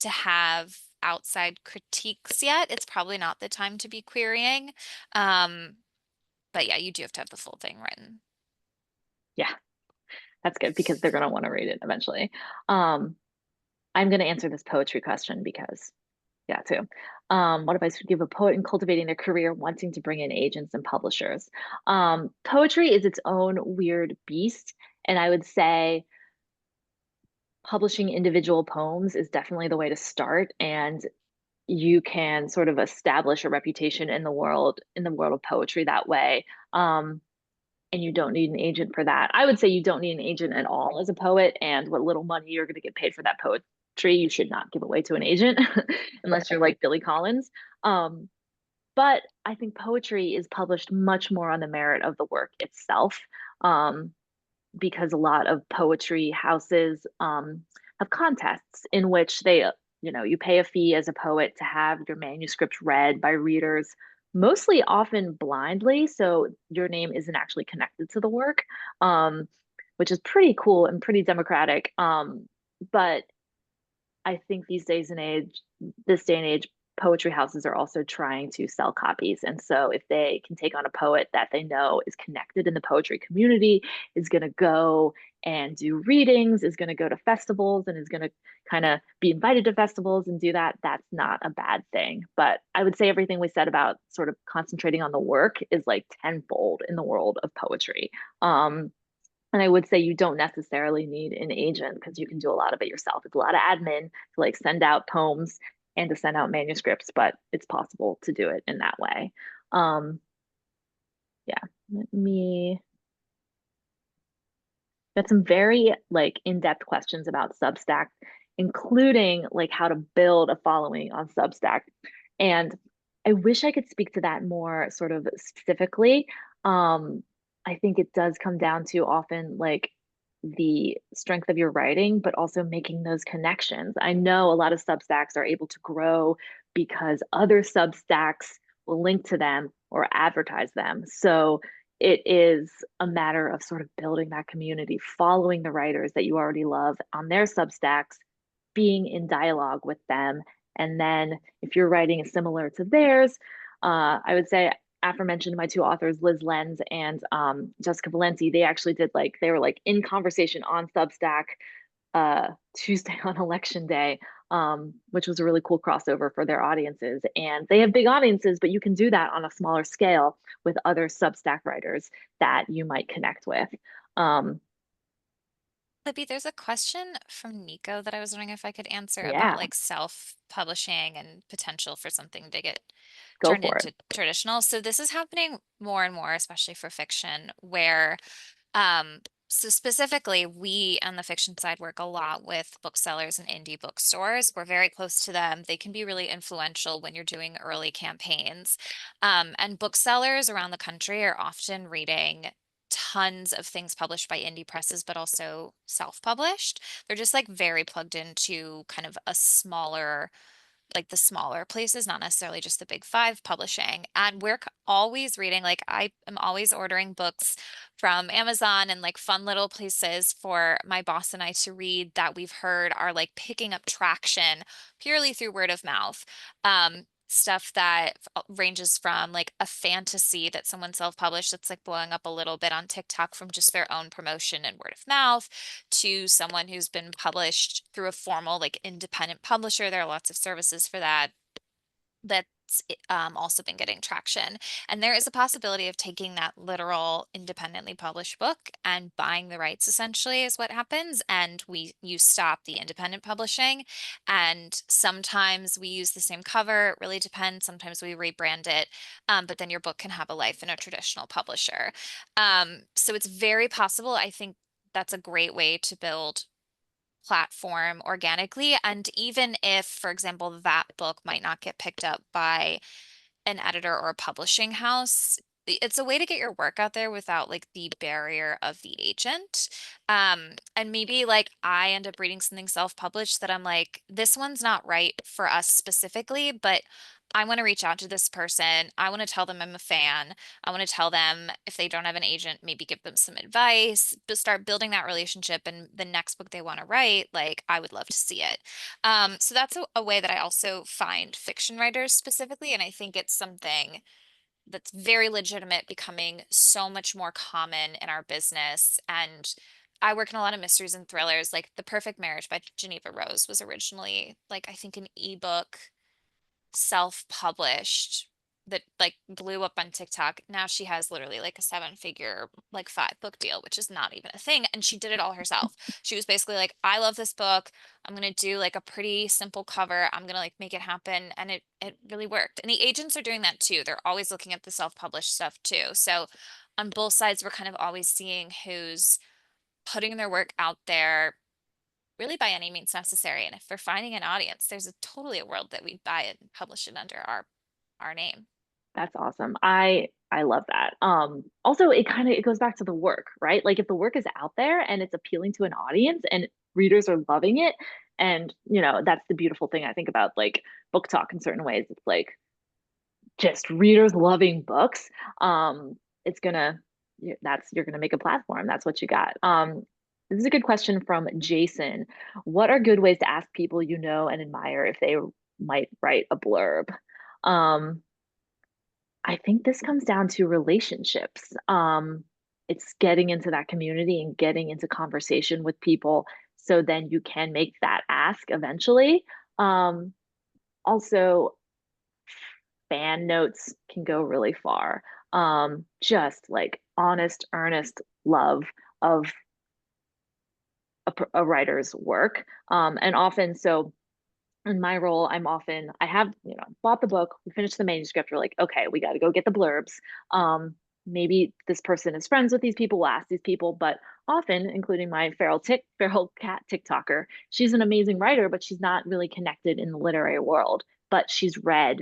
to have outside critiques yet, it's probably not the time to be querying. But yeah, you do have to have the full thing written. Yeah, that's good because they're going to want to read it eventually. I'm going to answer this poetry question because yeah, too. What advice would you give a poet in cultivating their career wanting to bring in agents and publishers? Poetry is its own weird beast. And I would say publishing individual poems is definitely the way to start. And you can sort of establish a reputation in the world of poetry that way. And you don't need an agent for that. I would say you don't need an agent at all as a poet, and what little money you're going to get paid for that poetry, you should not give away to an agent unless you're like Billy Collins. Um, but I think poetry is published much more on the merit of the work itself, um, because a lot of poetry houses have contests in which you pay a fee as a poet to have your manuscript read by readers, mostly often blindly, so your name isn't actually connected to the work, um, which is pretty cool and pretty democratic. But I think this day and age, poetry houses are also trying to sell copies. And so if they can take on a poet that they know is connected in the poetry community, is going to go and do readings, is going to go to festivals, and is going to kind of be invited to festivals and do that, that's not a bad thing. But I would say everything we said about sort of concentrating on the work is like tenfold in the world of poetry. And I would say you don't necessarily need an agent because you can do a lot of it yourself. It's a lot of admin to like send out poems and to send out manuscripts, but it's possible to do it in that way. Um, yeah, let me got some very like in-depth questions about Substack, including like how to build a following on Substack. And I wish I could speak to that more sort of specifically. I think it does come down to often like the strength of your writing, but also making those connections. I know a lot of Substacks are able to grow because other Substacks will link to them or advertise them. So it is a matter of sort of building that community, following the writers that you already love on their Substacks, being in dialogue with them. And then if your writing is similar to theirs, I would say aforementioned my two authors, Liz Lenz and Jessica Valenti, they were like in conversation on Substack Tuesday on election day, which was a really cool crossover for their audiences. And they have big audiences, but you can do that on a smaller scale with other Substack writers that you might connect with. Libby, there's a question from Nico that I was wondering if I could answer about Yeah, like self-publishing and potential for something to get go turned for it. into traditional. So this is happening more and more, especially for fiction, where um, so specifically, we on the fiction side work a lot with booksellers and indie bookstores. We're very close to them. They can be really influential when you're doing early campaigns. And booksellers around the country are often reading tons of things published by indie presses, but also self-published. They're just like very plugged into kind of a smaller, like the smaller places, not necessarily just the big five publishing. And we're always reading, like I am always ordering books from Amazon and like fun little places for my boss and I to read that we've heard are like picking up traction purely through word of mouth. Stuff that ranges from like a fantasy that someone self-published that's like blowing up a little bit on TikTok from just their own promotion and word of mouth, to someone who's been published through a formal like independent publisher. There are lots of services for that. That's also been getting traction. And there is a possibility of taking that literal independently published book and buying the rights, essentially, is what happens. And you stop the independent publishing. And sometimes we use the same cover. It really depends. Sometimes we rebrand it. But then your book can have a life in a traditional publisher. So it's very possible. I think that's a great way to build platform organically. And even if, for example, that book might not get picked up by an editor or a publishing house, it's a way to get your work out there without like the barrier of the agent. And maybe like I end up reading something self-published that I'm like, this one's not right for us specifically, but I want to reach out to this person. I want to tell them I'm a fan. I want to tell them, if they don't have an agent, maybe give them some advice, but start building that relationship. And the next book they want to write, like I would love to see it. So that's a way that I also find fiction writers specifically. And I think it's something that's very legitimate, becoming so much more common in our business. And I work in a lot of mysteries and thrillers. Like The Perfect Marriage by Geneva Rose was originally like, I think, an ebook self-published that like blew up on TikTok. Now she has literally like a 7-figure, like 5-book deal, which is not even a thing. And she did it all herself. She was basically like, I love this book. I'm going to do like a pretty simple cover. I'm going to like make it happen. And it really worked. And the agents are doing that too. They're always looking at the self-published stuff too. So on both sides, we're kind of always seeing who's putting their work out there really by any means necessary. And if we're finding an audience, there's totally a world that we buy it and publish it under our name. That's awesome. I love that. Also it goes back to the work, right? Like if the work is out there and it's appealing to an audience and readers are loving it, and that's the beautiful thing I think about like book talk in certain ways. It's like just readers loving books. It's gonna you're gonna make a platform. That's what you got. This is a good question from Jason. What are good ways to ask people you know and admire if they might write a blurb? Um, I think this comes down to relationships. It's getting into that community and getting into conversation with people so then you can make that ask eventually. Also, fan notes can go really far. Just like honest, earnest love of a writer's work. And often, so in my role, I have, bought the book, we finished the manuscript, we're like, okay, we got to go get the blurbs. Maybe this person is friends with these people, we'll ask these people, but often, including my feral cat TikToker, she's an amazing writer, but she's not really connected in the literary world, but she's read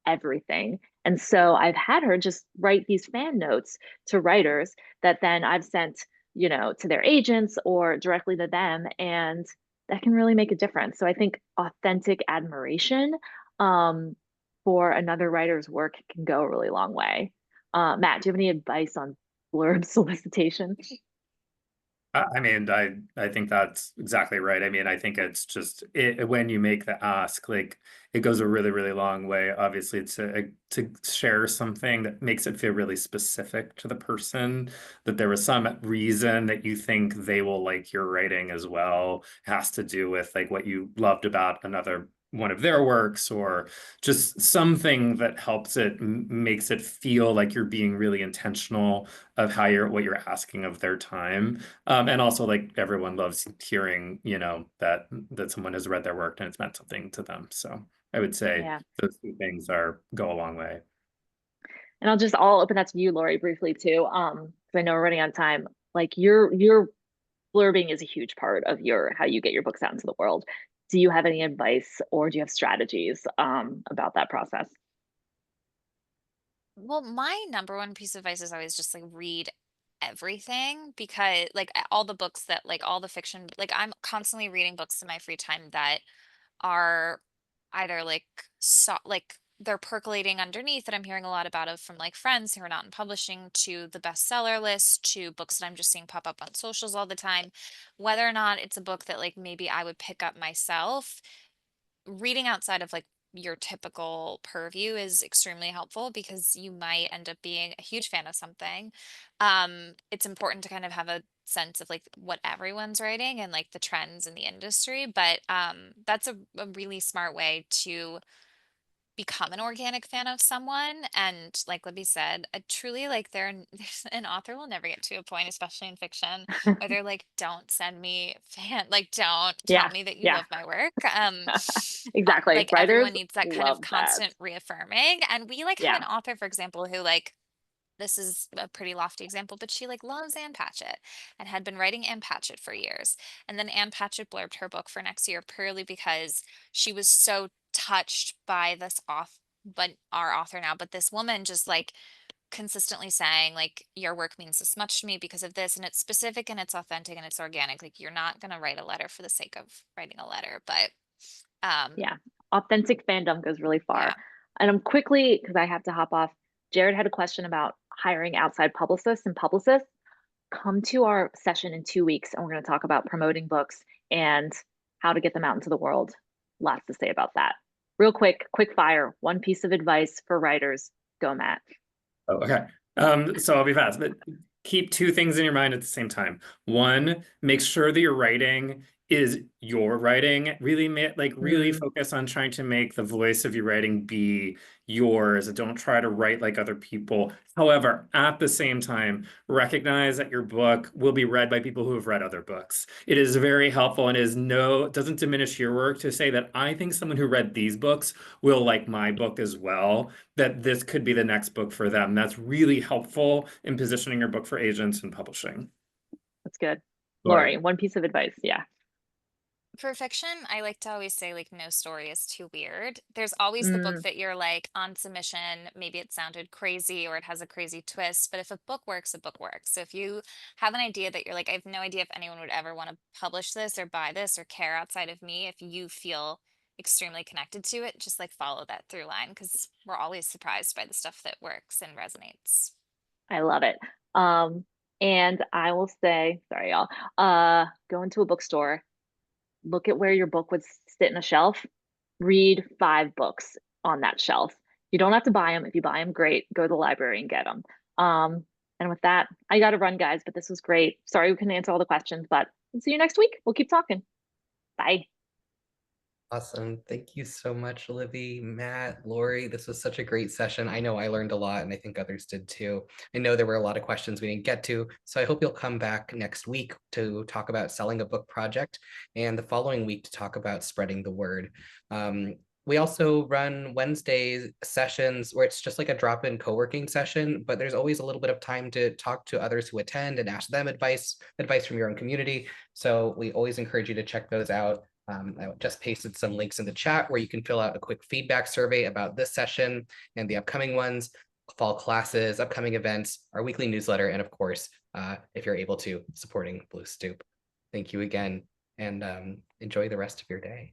everything. And so I've had her just write these fan notes to writers that then I've sent, to their agents or directly to them. And that can really make a difference. So I think authentic admiration for another writer's work can go a really long way. Matt, do you have any advice on blurb solicitation? I mean, I think that's exactly right. I mean, I think it's just when you make the ask, like it goes a really, really long way, obviously, to share something that makes it feel really specific to the person, that there was some reason that you think they will like your writing as well. It has to do with like what you loved about another one of their works, or just something that helps it, makes it feel like you're being really intentional of what you're asking of their time. And also, like, everyone loves hearing, that someone has read their work and it's meant something to them. So I would say those two things go a long way. And I'll open that to you, Lori, briefly too. Because I know we're running out of time. Like your blurbing is a huge part of how you get your books out into the world. Do you have any advice, or do you have strategies about that process? Well, my number one piece of advice is always just like read everything, because like all the books that like all the fiction, like I'm constantly reading books in my free time that are either like like they're percolating underneath that I'm hearing a lot from like friends who are not in publishing, to the bestseller list, to books that I'm just seeing pop up on socials all the time. Whether or not it's a book that like maybe I would pick up myself, reading outside of like your typical purview is extremely helpful, because you might end up being a huge fan of something. It's important to kind of have a sense of like what everyone's writing and like the trends in the industry, but that's a really smart way to become an organic fan of someone. And like Libby said, truly, like an author will never get to a point, especially in fiction, where they're like, don't send me like don't tell Yeah, me that you yeah, love my work. exactly. Like Writers everyone needs that kind of love that. constant reaffirming. And we like have Yeah, an author, for example, who like, this is a pretty lofty example, but she like loves Ann Patchett and had been writing Ann Patchett for years. And then Ann Patchett blurbed her book for next year purely because she was so touched by this our author now, but this woman just like consistently saying like, your work means this much to me because of this, and it's specific and it's authentic and it's organic. Like, you're not going to write a letter for the sake of writing a letter, but yeah. Authentic fandom goes really far. yeah. And I'm quickly, because I have to hop off. Jared had a question about hiring outside publicists and publicists. Come to our session in 2 weeks, and we're going to talk about promoting books and how to get them out into the world. Lots to say about that. Real quick fire. One piece of advice for writers. Go, Matt. Oh, okay. So I'll be fast, but keep two things in your mind at the same time. One, make sure that your writing is your writing. Really focus on trying to make the voice of your writing be yours. Don't try to write like other people. However, at the same time, recognize that your book will be read by people who have read other books. It is very helpful, and doesn't diminish your work to say that I think someone who read these books will like my book as well, that this could be the next book for them. That's really helpful in positioning your book for agents and publishing. That's good. Lori. Lori, one piece of advice. Yeah. For fiction, I like to always say like no story is too weird. There's always the book that you're like on submission, maybe it sounded crazy or it has a crazy twist, but if a book works, a book works. So if you have an idea that you're like, I have no idea if anyone would ever want to publish this or buy this or care outside of me, if you feel extremely connected to it, just like follow that through line, because we're always surprised by the stuff that works and resonates. I love it. And I will say, sorry, y'all, go into a bookstore, look at where your book would sit in a shelf, read 5 books on that shelf. You don't have to buy them. If you buy them, great. Go to the library and get them. And with that, I got to run, guys, but this was great. Sorry we couldn't answer all the questions, but we'll see you next week. We'll keep talking. Bye. Awesome. Thank you so much, Olivia, Matt, Lori. This was such a great session. I know I learned a lot, and I think others did too. I know there were a lot of questions we didn't get to, so I hope you'll come back next week to talk about selling a book project, and the following week to talk about spreading the word. We also run Wednesday sessions where it's just like a drop-in co-working session, but there's always a little bit of time to talk to others who attend and ask them advice from your own community. So we always encourage you to check those out. I just pasted some links in the chat where you can fill out a quick feedback survey about this session and the upcoming ones, fall classes, upcoming events, our weekly newsletter, and of course, if you're able to, supporting Blue Stoop. Thank you again, and enjoy the rest of your day.